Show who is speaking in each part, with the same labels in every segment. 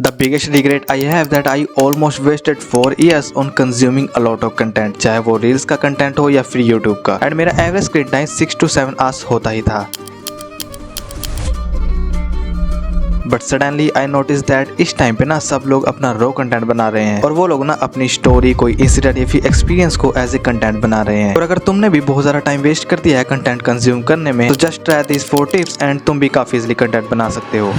Speaker 1: The biggest regret I have that I almost wasted 4 years on consuming a lot of content, चाहे वो reels का content हो या फिर यूट्यूब का, एंड मेरा average screen time 6 to 7 hours होता ही था। But suddenly I notice that इस टाइम पे ना सब लोग अपना रो कंटेंट बना रहे हैं और वो लोग ना अपनी स्टोरी, कोई इंसिडेंट या फिर एक्सपीरियंस को एज ए कंटेंट बना रहे हैं। और अगर तुमने भी बहुत ज़्यादा टाइम वेस्ट कर दिया है कंटेंट कंज्यूम करने में, तो just try this 4 tips and तुम भी काफी इजीली कंटेंट बना सकते हो।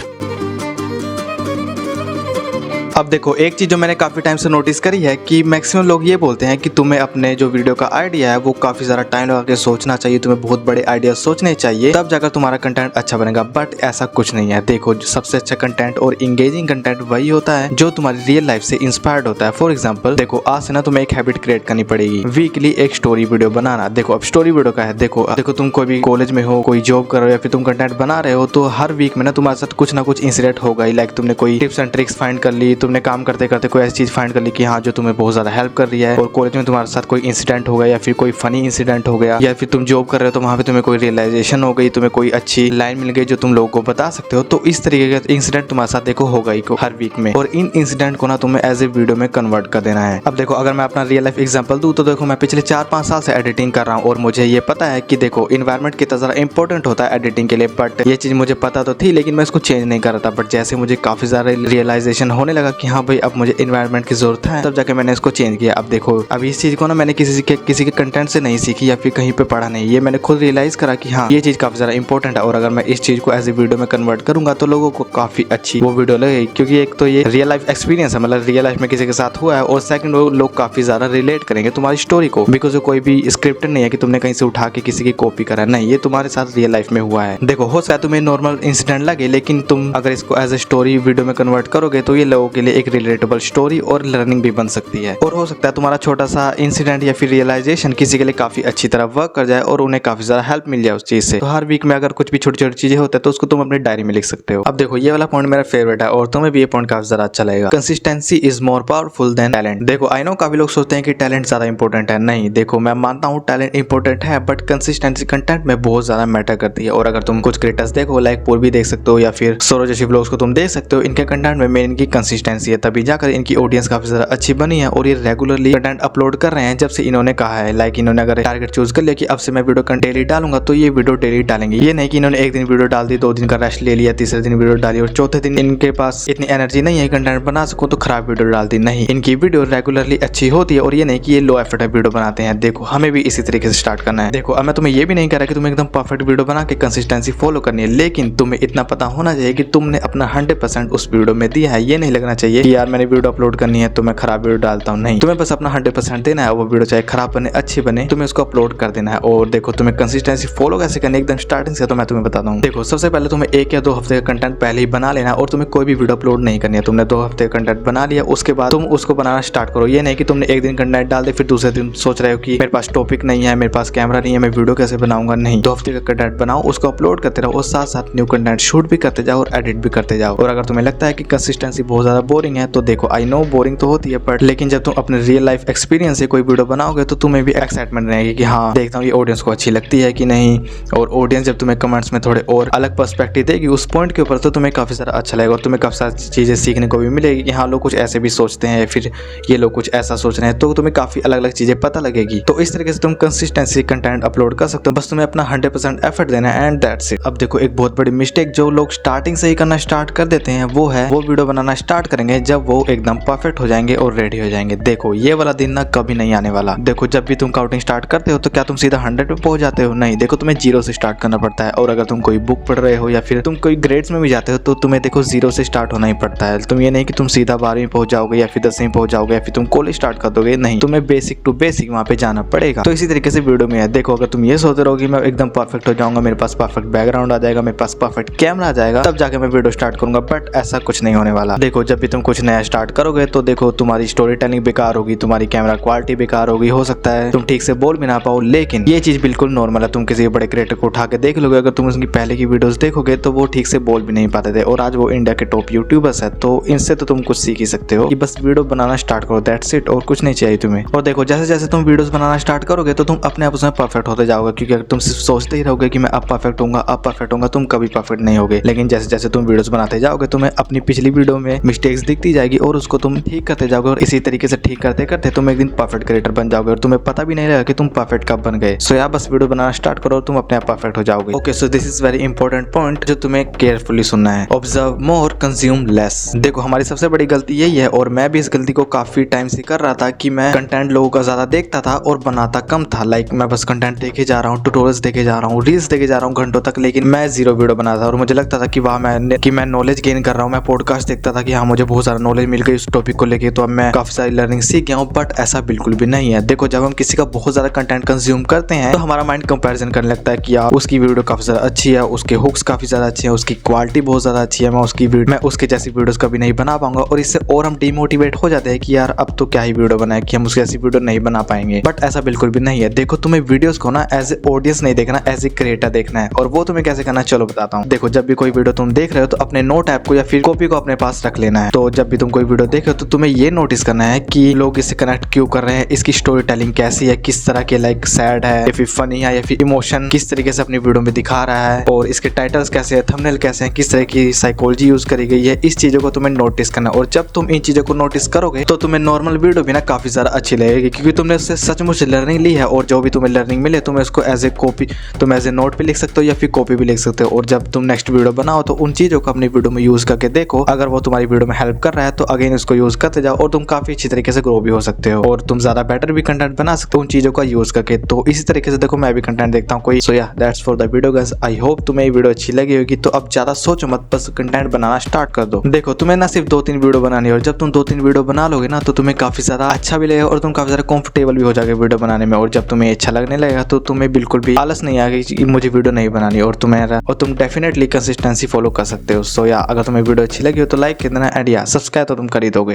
Speaker 1: अब देखो, एक चीज जो मैंने काफी टाइम से नोटिस करी है कि मैक्सिमम लोग ये बोलते हैं कि तुम्हें अपने जो वीडियो का आइडिया है वो काफी ज्यादा टाइम लगा के सोचना चाहिए, तुम्हें बहुत बड़े आइडिया सोचने चाहिए, तब जाकर तुम्हारा कंटेंट अच्छा बनेगा। बट ऐसा कुछ नहीं है। देखो, जो सबसे अच्छा कंटेंट और इंगेजिंग कंटेंट वही होता है जो तुम्हारी रियल लाइफ से इंस्पायर्ड होता है। फॉर एग्जाम्पल, देखो आज से ना तुम्हें एक हैबिट क्रिएट करनी पड़ेगी, वीकली एक स्टोरी वीडियो बनाना। देखो अब स्टोरी वीडियो का है, देखो तुम कोई भी कॉलेज में हो, कोई जॉब कर रहे हो या फिर तुम कंटेंट बना रहे हो, तो हर वीक में ना तुम्हारे साथ कुछ ना कुछ इंसिडेंट होगा ही। लाइक तुमने कोई टिप्स एंड ट्रिक्स फाइंड कर ली, तुमने काम करते करते कोई ऐसी चीज फाइंड कर ली कि हाँ जो तुम्हें बहुत ज्यादा हेल्प कर रही है, और कॉलेज में तुम्हारे साथ कोई इंसिडेंट हो गया या फिर कोई फनी इंसिडेंट हो गया, या फिर तुम जॉब कर रहे हो तो वहां पे तुम्हें कोई रियलाइजेशन हो गई, तुम्हें कोई अच्छी लाइन मिल गई जो तुम लोगों को बता सकते हो। तो इस तरीके का इंसिडेंट तुम्हारे साथ देखो होगा ही हर वीक में, और इन इंसिडेंट को ना तुम्हें एज ए वीडियो में कन्वर्ट कर देना है। अब देखो, अगर मैं अपना रियल लाइफ एग्जांपल दूं तो देखो मैं पिछले 4-5 साल से एडिटिंग कर रहा हूं और मुझे ये पता है कि देखो इन्वायरमेंट कितना ज्यादा इंपॉर्टेंट होता है एडिटिंग के लिए। बट ये चीज मुझे पता तो थी, लेकिन मैं इसको चेंज नहीं कर रहा था। बट जैसे मुझे काफी ज्यादा रियलाइजेशन होने लगा कि हाँ भाई अब मुझे इन्वायरमेंट की जरूरत है, तब जाके मैंने इसको चेंज किया। अब देखो, अब इस चीज को ना मैंने किसी के कंटेंट से नहीं सीखी या फिर कहीं पे पढ़ा नहीं, ये मैंने खुद रियलाइज करा कि हाँ ये चीज काफी ज्यादा इंपॉर्टेंट है, और अगर मैं इस चीज को एज ए वीडियो में कन्वर्ट करूंगा तो लोगों को काफी अच्छी वो वीडियो लगेगी। क्योंकि एक तो ये रियल लाइफ एक्सपीरियंस है, मतलब रियल लाइफ में किसी के साथ हुआ है, और सेकंड वो लोग काफी ज्यादा रिलेट करेंगे तुम्हारी स्टोरी को, बिकॉज कोई भी स्क्रिप्ट नहीं है कि तुमने कहीं से उठा के किसी की कॉपी करा, नहीं, ये तुम्हारे साथ रियल लाइफ में हुआ है। देखो, हो सकता है तुम्हें नॉर्मल इंसिडेंट लगे, लेकिन तुम अगर इसको एज ए स्टोरी वीडियो में कन्वर्ट करोगे तो ये लोगों के लिए एक रिलेटेबल स्टोरी और लर्निंग भी बन सकती है। और हो सकता है तुम्हारा छोटा सा इंसिडेंट या फिर रियलाइजेशन किसी के लिए काफी अच्छी तरह वर्क कर जाए और उन्हें काफी ज्यादा हेल्प मिल जाए उस चीज से। तो हर वीक में अगर कुछ भी छोटी छोटी चीजें होती है तो उसको तुम अपनी डायरी में लिख सकते हो। अब देखो, ये वाला पॉइंट मेरा फेवरेट है और तुम्हें भी ये पॉइंट काफी ज्यादा अच्छा लगेगा। Consistency is more powerful than talent. देखो, आई नो काफी लोग सोचते हैं कि टैलेंट ज्यादा इंपॉर्टेंट है। नहीं, देखो मैं मानता हूँ टैलेंट इंपॉर्टेंट है, बट कंसिस्टेंसी कंटेंट में बहुत ज्यादा मैटर करती है। और अगर तुम कुछ क्रिएटर्स देखो, लाइक पूर्वी देख सकते हो या फिर सौरव जैसी व्लॉग्स को तुम देख सकते हो, इनके कंटेंट में मेन इनकी कंसिस्टेंसी है, तभी जाकर इनकी ऑडियंस काफी ज्यादा अच्छी बनी है और ये रेगुलरली कंटेंट अपलोड कर रहे हैं जब से इन्होंने कहा है। लाइक इन्होंने अगर टारगेट चूज कर लिया कि अब से मैं वीडियो डेली डालूंगा, तो ये वीडियो डेली डालेंगे। ये नहीं कि इन्होंने एक दिन वीडियो डाल दी, 2 दिन का रेस्ट ले लिया, तीसरे दिन वीडियो डाली और चौथे दिन इनके पास इतनी एनर्जी नहीं है कंटेंट बना सको तो खराब वीडियो डाल दी। नहीं, इनकी वीडियो रेगुलरली अच्छी होती है, और ये नहीं कि ये लो एफर्ट वीडियो बनाते हैं। देखो, हमें भी इसी तरीके से स्टार्ट करना है। देखो, अब मैं तुम्हें ये भी नहीं कह रहा कि तुम्हें एकदम परफेक्ट वीडियो बना के कंसिस्टेंसी फॉलो करनी है, लेकिन तुम्हें इतना पता होना चाहिए कि तुमने अपना 100% उस वीडियो में दिया है। ये नहीं लगना चाहिए कि यार मैंने वीडियो अपलोड करनी है तो मैं खराब वीडियो डालता हूँ। नहीं, तुम्हें बस अपना 100% देना है। वो वीडियो चाहे खराब बने अच्छी बने, तुम्हें उसको अपलोड कर देना है। और देखो, तुम्हें कंसिस्टेंसी फॉलो कैसे करनी है एकदम स्टार्टिंग से, तो मैं तुम्हें बताता हूँ। देखो, सबसे पहले तुम्हें 1 या 2 हफ्ते का कंटेंट पहले ही बना लेना, और तुम्हें कोई भी वीडियो अपलोड नहीं करनी है। तुमने 2 हफ्ते का कंटेंट बना लिया, उसके बाद तुम उसको बनाना स्टार्ट करो। ये नहीं कि तुमने एक दिन कंटेंट डाल दे फिर दूसरे दिन सोच रहे हो कि मेरे पास टॉपिक नहीं है, मेरे पास कैमरा नहीं है, मैं वीडियो कैसे बनाऊंगा। नहीं, 2 हफ्ते का कंटेंट बनाओ, उसको अपलोड करते रहो और साथ साथ न्यू कंटेंट शूट भी करते जाओ और एडिट भी करते जाओ। और अगर तुम्हें लगता है कि कंसिस्टेंसी बहुत ज्यादा बोरिंग है, तो देखो आई नो बोरिंग तो होती है, बट लेकिन जब तुम अपने रियल लाइफ एक्सपीरियंस से कोई वीडियो बनाओगे तो तुम्हें भी एक्साइटमेंट रहेगी कि हाँ देखता हूँ ये ऑडियंस को अच्छी लगती है कि नहीं। और ऑडियंस जब तुम्हें कमेंट्स में थोड़े और अलग पर्सपेक्टिव देगी उस पॉइंट के ऊपर, तो तुम्हें काफी सारा अच्छा लगेगा और तुम्हें काफी सारी चीजें सीखने को भी मिलेगी कि हाँ लोग कुछ ऐसे भी सोचते हैं, फिर ये लोग कुछ ऐसा सोच रहे हैं, तो तुम्हें काफी अलग अलग चीजें पता लगेगी। तो इस तरीके से तुम कंसिस्टेंसी कंटेंट अपलोड कर सकते हो, बस तुम्हें अपना 100% एफर्ट देना है एंड दैट्स इट। अब देखो, एक बहुत बड़ी मिस्टेक जो लोग स्टार्टिंग से ही करना स्टार्ट कर देते हैं वो है वो वीडियो बनाना स्टार्ट करेंगे जब वो एकदम परफेक्ट हो जाएंगे और रेडी हो जाएंगे। देखो, ये वाला दिन ना कभी नहीं आने वाला। देखो, जब भी तुम काउंटिंग स्टार्ट करते हो तो क्या तुम सीधा 100 पे पहुंच जाते हो? नहीं, देखो तुम्हें 0 से स्टार्ट करना पड़ता है। और अगर तुम कोई बुक पढ़ रहे हो या फिर तुम कोई ग्रेड्स में भी जाते हो तो तुम्हें देखो 0 से स्टार्ट होना ही पड़ता है। तुम ये नहीं कि तुम सीधा 12वीं पहुंच जाओगे या फिर 10वीं पहुंच जाओगे या फिर तुम कॉलेज स्टार्ट कर दोगे। नहीं, तुम्हें बेसिक टू बेसिक वहां पे जाना पड़ेगा। तो इसी तरीके से वीडियो में है। देखो, अगर तुम ये सोचते रहो कि मैं एकदम परफेक्ट हो जाऊंगा, मेरे पास परफेक्ट बैकग्राउंड आ जाएगा, मेरे पास परफेक्ट कैमरा आ जाएगा, तब जाके मैं वीडियो स्टार्ट करूंगा, बट ऐसा कुछ नहीं होने वाला। देखो, जब भी तुम कुछ नया स्टार्ट करोगे तो देखो तुम्हारी स्टोरी टेलिंग बेकार होगी, तुम्हारी कैमरा क्वालिटी बेकार होगी, हो सकता है तुम ठीक से बोल भी ना पाओ, लेकिन ये चीज बिल्कुल नॉर्मल है। तुम किसी बड़े क्रिएटर को उठा के देख लोगे, अगर तुम उसकी पहले की वीडियोस देखोगे तो वो ठीक से बोल भी नहीं पाते थे, और आज वो इंडिया के टॉप यूट्यूबर्स है। तो इनसे तो तुम कुछ सीख ही सकते हो कि बस वीडियो बनाना स्टार्ट करो, दैट्स इट, और कुछ नहीं चाहिए तुम्हें। और देखो, जैसे जैसे तुम वीडियोस बनाना स्टार्ट करोगे तो तुम अपने आप उसमें परफेक्ट होते जाओगे, क्योंकि अगर तुम सिर्फ सोचते ही रहोगे कि मैं अब परफेक्ट होऊंगा, तुम कभी परफेक्ट नहीं होगे। लेकिन जैसे जैसे तुम वीडियोस बनाते जाओगे तुम्हें अपनी पिछली वीडियो में मिस्टेक्स मिस्टेक्स दिखती जाएगी और उसको तुम ठीक करते जाओगे और इसी तरीके से ठीक करते करते तुम एक दिन परफेक्ट क्रिएटर बन जाओगे और तुम्हें पता भी नहीं लगेगा कि तुम परफेक्ट कब बन गए। सो यार बस वीडियो बनाना स्टार्ट करो और तुम अपने आप परफेक्ट हो जाओगे। Okay, so this is very important point जो तुम्हें केयरफुली सुनना है। ऑब्जर्व मोर, कंज्यूम लेस। देखो हमारी सबसे बड़ी गलती यही है और मैं भी इस गलती को काफी टाइम से कर रहा था कि मैं कंटेंट लोगों का ज्यादा देखता था और बनाता कम था। लाइक मैं बस कंटेंट देखे जा रहा हूँ, ट्यूटोरियल्स देखे जा रहा हूँ, रील्स देखे जा रहा हूँ घंटों तक, लेकिन मैं जीरो वीडियो बनाता था और मुझे लगता था कि वाह मैं नॉलेज गेन कर रहा हूँ। मैं पॉडकास्ट देखता था कि हाँ मुझे बहुत सारा नॉलेज मिल गई उस टॉपिक को लेके, तो अब मैं काफी सारी लर्निंग सीख गया हूँ। बट ऐसा बिल्कुल भी नहीं है। देखो जब हम किसी का बहुत ज्यादा कंटेंट कंज्यूम करते हैं तो हमारा माइंड कंपैरिजन करने लगता है कि यार उसकी वीडियो काफी ज्यादा अच्छी है, उसके हुक्स काफी ज्यादा अच्छे हैं, उसकी क्वालिटी बहुत ज्यादा अच्छी है, मैं उसके जैसी वीडियोस कभी नहीं बना पाऊंगा और इससे और हम डिमोटिवेट हो जाते हैं कि यार अब तो क्या ही वीडियो बनाए कि हम उसकी ऐसी वीडियो नहीं बना पाएंगे। बट ऐसा बिल्कुल भी नहीं है। देखो तुम्हें वीडियोस को ना एज ए ऑडियंस नहीं देखना, एज ए क्रिएटर देखना है। और वो तुम्हें कैसे करना चलो बताता हूँ। देखो जब भी कोई वीडियो तुम देख रहे हो तो अपने नोट ऐप को या फिर कॉपी को अपने पास रख लेना है। तो जब भी तुम कोई वीडियो देख रहे हो तो तुम्हें ये नोटिस करना है कि लोग इससे कनेक्ट क्यों कर रहे हैं, इसकी स्टोरी टेलिंग कैसी है, किस तरह के लाइक सैड है या फिर फनी है या फिर इमोशन किस तरीके से अपनी वीडियो में दिखा रहा है, और इसके टाइटल्स कैसे है, थंबनेल कैसे है, किस तरह की साइकोलॉजी यूज करी गई है। इस चीजों को तुम्हें नोटिस करना है और जब तुम इन चीजों को नोटिस करोगे तो तुम्हें नॉर्मल वीडियो भी ना काफी ज्यादा अच्छी लगेगी क्योंकि तुमने उससे सचमुच लर्निंग ली है और जो भी तुम्हें लर्निंग मिले तुम इसको एज ए कॉपी, तुम एज ए नोट भी लिख सकते हो या फिर कॉपी भी लिख सकते हो। और जब तुम नेक्स्ट वीडियो बनाओ तो उन चीजों को अपनी वीडियो में यूज करके देखो, अगर वो तुम्हारी वीडियो में हेल्प कर रहा है तो अगेन उसको यूज करते जाओ और तुम काफी अच्छी तरीके से ग्रो भी हो सकते हो और तुम ज्यादा बेटर भी कंटेंट बना सकते हो उन चीजों का यूज करके। तो इसी तरीके से देखो मैं भी कंटेंट देखता हूँ कोई। सो या that's for the video guys. I hope तुम्हें ये वीडियो अच्छी लगी होगी। तो अब ज्यादा सोचो मत, बस कंटेंट बनाना स्टार्ट कर दो। देखो तुम्हें ना सिर्फ 2-3 वीडियो बनानी है और जब तुम 2-3 वीडियो बना लोगे ना तो तुम्हें काफी ज्यादा अच्छा भी लगेगा और तुम काफी ज्यादा कंफर्टेबल भी हो जाओगे वीडियो बनाने में। और जब तुम्हें अच्छा लगने लगेगा तो तुम्हें बिल्कुल भी आलस नहीं आएगी कि मुझे वीडियो नहीं बनानी और तुम डेफिनेटली कंसिस्टेंसी फॉलो कर सकते हो। सो या अगर तुम्हें वीडियो अच्छी लगी हो तो लाइक कर देना एंड या सब्सक्राइब तो तुम कर ही दोगे।